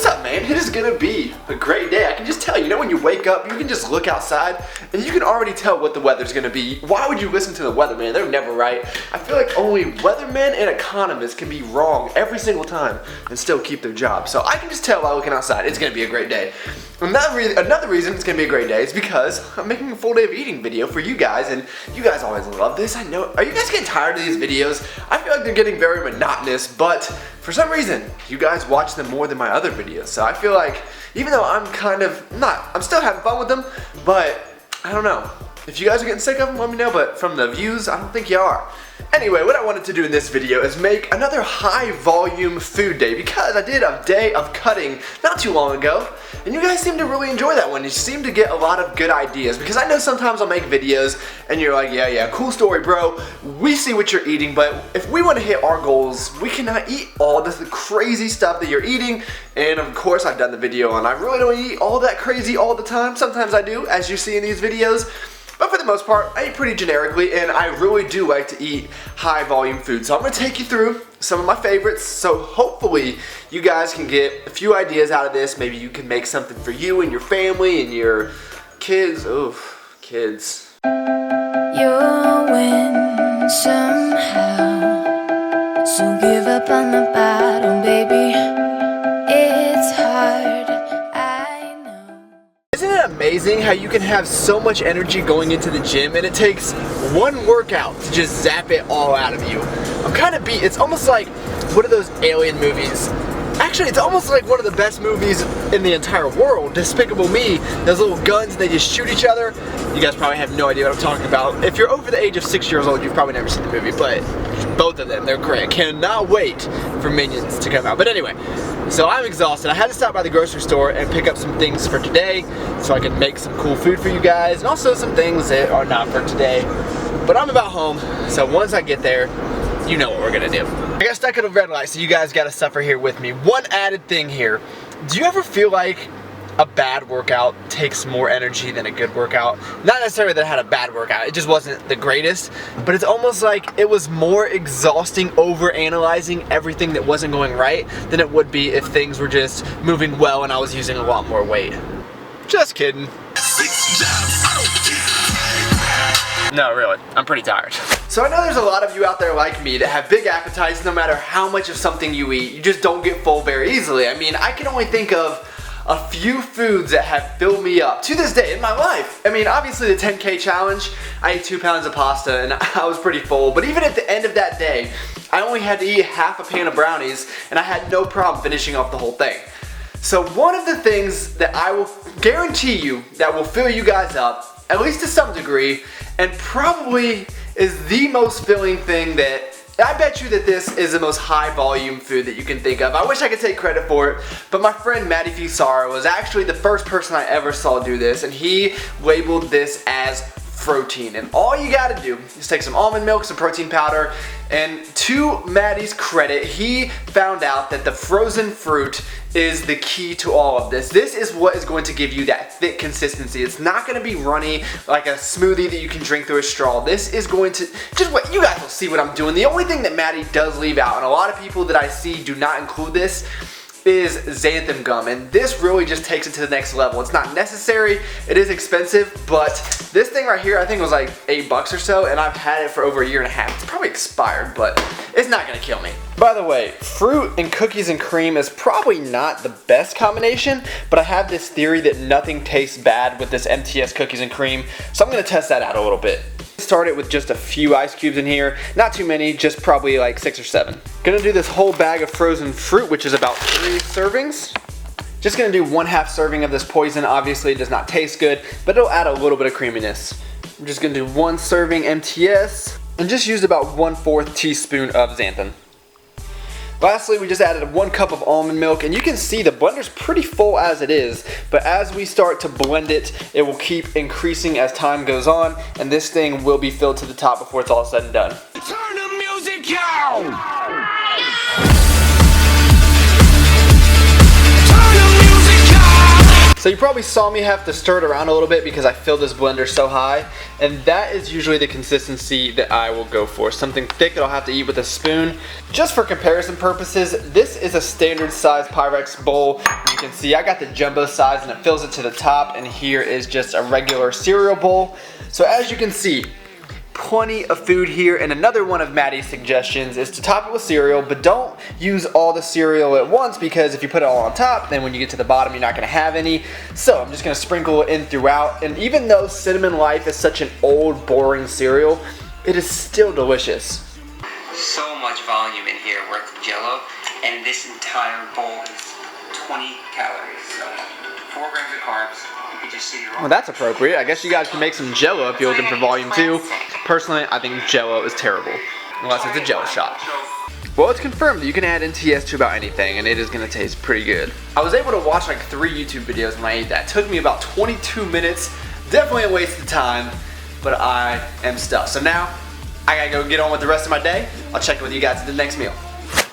What's up, man? It is gonna be a great day. I can just tell, you know, when you wake up, you can just look outside and you can already tell what the weather's gonna be. Why would you listen to the weatherman? They're never right. I feel like only weathermen and economists can be wrong every single time and still keep their job. So I can just tell by looking outside, it's gonna be a great day. Another reason it's gonna be a great day is because I'm making a full day of eating video for you guys, and you guys always love this. I know. Are you guys getting tired of these videos? I feel like they're getting very monotonous, but for some reason, you guys watch them more than my other videos. So I feel like, even though I'm I'm still having fun with them, but I don't know. If you guys are getting sick of them, let me know, but from the views, I don't think you are. Anyway, what I wanted to do in this video is make another high volume food day, because I did a day of cutting not too long ago, and you guys seem to really enjoy that one. You seem to get a lot of good ideas, because I know sometimes I'll make videos and you're like, yeah, cool story, bro. We see what you're eating, but if we want to hit our goals, we cannot eat all this crazy stuff that you're eating. And of course, I've done the video on I really don't eat all that crazy all the time. Sometimes I do, as you see in these videos. But for the most part, I eat pretty generically, and I really do like to eat high volume food. So I'm going to take you through some of my favorites, so hopefully you guys can get a few ideas out of this. Maybe you can make something for you and your family and your kids. Oof, kids. You'll win somehow, so give up on the battle, baby. It's hard, I know. Isn't it amazing how you can have so much energy going into the gym, and it takes one workout to just zap it all out of you? I'm kind of beat. It's almost like one of those alien movies. Actually, it's almost like one of the best movies in the entire world, Despicable Me. Those little guns, they just shoot each other. You guys probably have no idea what I'm talking about. If you're over the age of 6 years old, you've probably never seen the movie, but both of them, they're great. I cannot wait for Minions to come out. But anyway, so I'm exhausted. I had to stop by the grocery store and pick up some things for today so I can make some cool food for you guys, and also some things that are not for today. But I'm about home, so once I get there, you know what we're gonna do. I got stuck at a red light, so you guys gotta suffer here with me. One added thing here. Do you ever feel like a bad workout takes more energy than a good workout? Not necessarily that I had a bad workout, it just wasn't the greatest, but it's almost like it was more exhausting over-analyzing everything that wasn't going right than it would be if things were just moving well and I was using a lot more weight. Just kidding. No, really, I'm pretty tired. So I know there's a lot of you out there like me that have big appetites. No matter how much of something you eat, you just don't get full very easily. I mean, I can only think of a few foods that have filled me up to this day in my life. I mean, obviously the 10K challenge, I ate 2 pounds of pasta and I was pretty full, but even at the end of that day, I only had to eat half a pan of brownies and I had no problem finishing off the whole thing. So one of the things that I will guarantee you that will fill you guys up, at least to some degree, and probably is the most filling thing that, I bet you that this is the most high volume food that you can think of. I wish I could take credit for it, but my friend Matty Fusara was actually the first person I ever saw do this, and he labeled this as protein. And all you gotta do is take some almond milk, some protein powder, and to Matty's credit, he found out that the frozen fruit is the key to all of this. This is what is going to give you that thick consistency. It's not going to be runny like a smoothie that you can drink through a straw. This is going to, just what you guys will see what I'm doing. The only thing that Matty does leave out, and a lot of people that I see do not include this, is Xanthan Gum, and this really just takes it to the next level. It's not necessary, it is expensive, but this thing right here I think was like $8 or so, and I've had it for over a year and a half. It's probably expired, but it's not gonna kill me. By the way, fruit and cookies and cream is probably not the best combination, but I have this theory that nothing tastes bad with this MTS cookies and cream, so I'm gonna test that out a little bit. Started with just a few ice cubes in here, not too many, just probably like 6 or 7. Gonna do this whole bag of frozen fruit, which is about 3 servings. Just gonna do 1/2 serving of this poison. Obviously it does not taste good, but it'll add a little bit of creaminess. I'm just gonna do 1 serving MTS and just used about 1/4 teaspoon of xanthan. Lastly, we just added 1 cup of almond milk, and you can see the blender's pretty full as it is, but as we start to blend it, it will keep increasing as time goes on, and this thing will be filled to the top before it's all said and done. Turn the music out! So you probably saw me have to stir it around a little bit because I filled this blender so high, and that is usually the consistency that I will go for. Something thick that I'll have to eat with a spoon. Just for comparison purposes, this is a standard size Pyrex bowl. You can see I got the jumbo size and it fills it to the top, and here is just a regular cereal bowl. So as you can see, plenty of food here, and another one of Maddie's suggestions is to top it with cereal, but don't use all the cereal at once, because if you put it all on top, then when you get to the bottom you're not going to have any. So I'm just going to sprinkle it in throughout, and even though Cinnamon Life is such an old, boring cereal, it is still delicious. So much volume in here worth of Jell-O, and this entire bowl is 20 calories, so 4 grams of carbs. Well, that's appropriate. I guess you guys can make some Jell-O if you're looking for volume too. Personally, I think Jell-O is terrible, unless it's a Jell-O shot. Well, it's confirmed that you can add NTS to about anything, and it is going to taste pretty good. I was able to watch like 3 YouTube videos when I ate that. It took me about 22 minutes. Definitely a waste of time, but I am stuffed. So now, I gotta go get on with the rest of my day. I'll check with you guys at the next meal.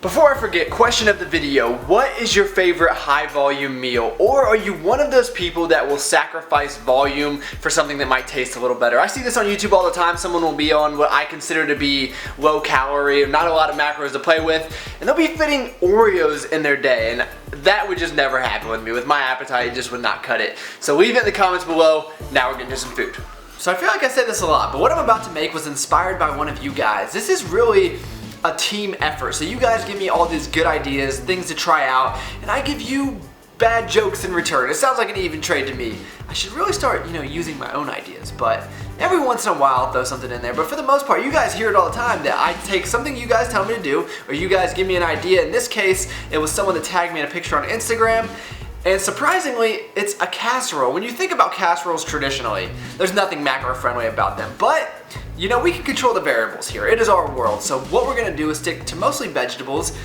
Before I forget, question of the video, what is your favorite high volume meal? Or are you one of those people that will sacrifice volume for something that might taste a little better? I see this on YouTube all the time. Someone will be on what I consider to be low calorie, not a lot of macros to play with, and they'll be fitting Oreos in their day, and that would just never happen with me. With my appetite, it just would not cut it. So leave it in the comments below. Now we're getting to some food. So I feel like I said this a lot, but what I'm about to make was inspired by one of you guys. This is really a team effort. So you guys give me all these good ideas, things to try out, and I give you bad jokes in return. It sounds like an even trade to me. I should really start, using my own ideas, but every once in a while I'll throw something in there. But for the most part, you guys hear it all the time that I take something you guys tell me to do, or you guys give me an idea. In this case, it was someone that tagged me in a picture on Instagram, and surprisingly, it's a casserole. When you think about casseroles traditionally, there's nothing macro friendly about them, but we can control the variables here. It is our world. So what we're gonna do is stick to mostly vegetables,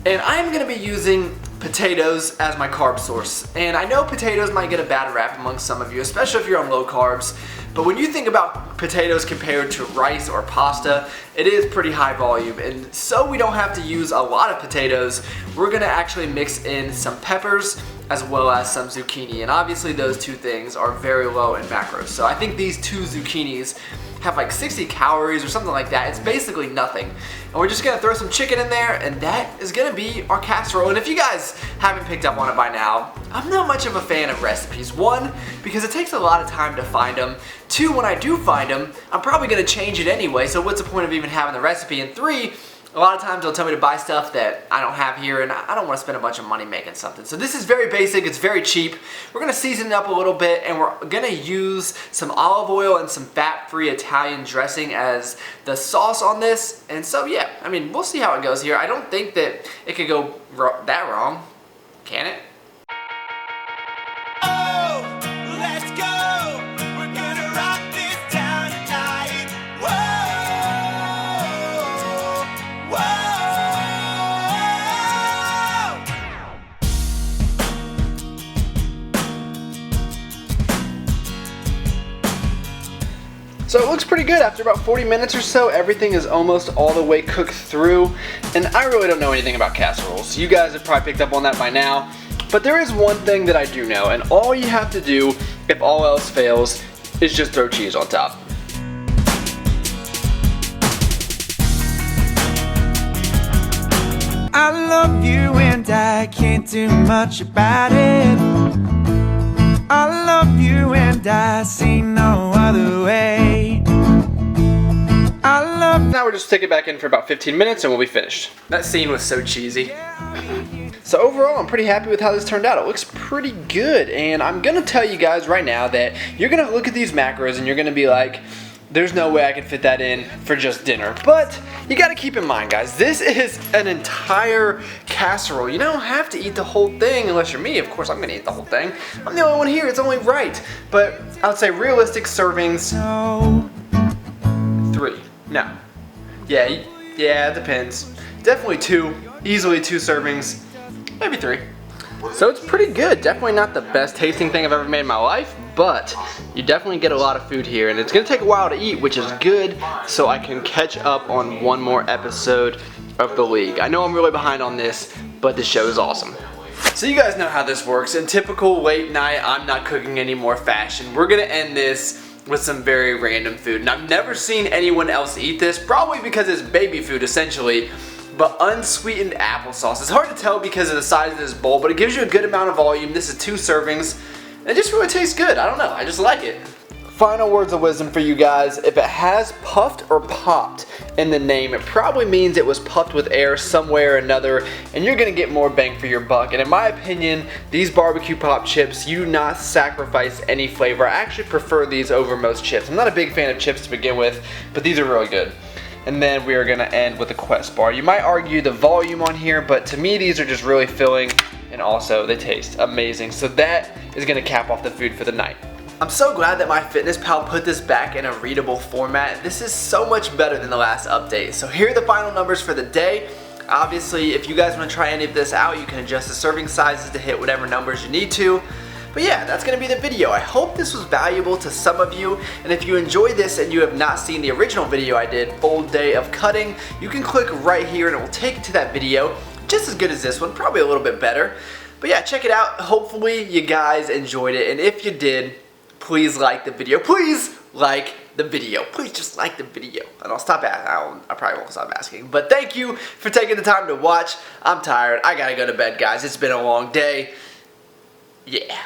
and I'm gonna be using potatoes as my carb source. And I know potatoes might get a bad rap among some of you, especially if you're on low carbs, but when you think about potatoes compared to rice or pasta, it is pretty high volume. And so we don't have to use a lot of potatoes, we're gonna actually mix in some peppers as well as some zucchini. And obviously those two things are very low in macros. So I think these 2 zucchinis have like 60 calories or something like that. It's basically nothing. And we're just gonna throw some chicken in there, and that is gonna be our casserole. And if you guys haven't picked up on it by now, I'm not much of a fan of recipes. 1, because it takes a lot of time to find them. 2, when I do find them, I'm probably gonna change it anyway, so what's the point of even having the recipe? And 3, a lot of times they'll tell me to buy stuff that I don't have here, and I don't want to spend a bunch of money making something. So this is very basic, it's very cheap. We're going to season it up a little bit, and we're going to use some olive oil and some fat-free Italian dressing as the sauce on this. And so yeah, we'll see how it goes here. I don't think that it could go that wrong, can it? So it looks pretty good. After about 40 minutes or so, everything is almost all the way cooked through. And I really don't know anything about casseroles. You guys have probably picked up on that by now. But there is one thing that I do know, and all you have to do, if all else fails, is just throw cheese on top. I love you and I can't do much about it. I love you and I see no other way. Now we're just stick it back in for about 15 minutes and we'll be finished. That scene was so cheesy. So overall, I'm pretty happy with how this turned out. It looks pretty good, and I'm gonna tell you guys right now that you're gonna look at these macros and you're gonna be like, there's no way I can fit that in for just dinner. But you gotta keep in mind, guys, this is an entire casserole. You don't have to eat the whole thing unless you're me. Of course, I'm gonna eat the whole thing. I'm the only one here, it's only right. But I would say realistic servings, 3. No. Yeah, it depends. Definitely 2, easily 2 servings, maybe 3. So it's pretty good. Definitely not the best tasting thing I've ever made in my life, but you definitely get a lot of food here, and it's gonna take a while to eat, which is good, so I can catch up on one more episode of The League. I know I'm really behind on this, but this show is awesome. So you guys know how this works. In typical late night, I'm not cooking anymore fashion, we're gonna end this with some very random food. And I've never seen anyone else eat this, probably because it's baby food essentially, but unsweetened applesauce. It's hard to tell because of the size of this bowl, but it gives you a good amount of volume. This is 2 servings. And it just really tastes good. I don't know, I just like it. Final words of wisdom for you guys. If it has puffed or popped in the name, it probably means it was puffed with air somewhere or another, and you're gonna get more bang for your buck. And in my opinion, these barbecue pop chips, you do not sacrifice any flavor. I actually prefer these over most chips. I'm not a big fan of chips to begin with, but these are really good. And then we are gonna end with a Quest bar. You might argue the volume on here, but to me these are just really filling, and also they taste amazing. So that is gonna cap off the food for the night. I'm so glad that MyFitnessPal put this back in a readable format. This is so much better than the last update. So here are the final numbers for the day. Obviously, if you guys want to try any of this out, you can adjust the serving sizes to hit whatever numbers you need to. But yeah, that's going to be the video. I hope this was valuable to some of you, and if you enjoyed this and you have not seen the original video I did, full day of cutting, you can click right here and it will take you to that video, just as good as this one, probably a little bit better. But yeah, check it out. Hopefully you guys enjoyed it, and if you did, please like the video. Please like the video. Please just like the video. And I'll stop asking. I probably won't stop asking. But thank you for taking the time to watch. I'm tired. I gotta go to bed, guys. It's been a long day. Yeah.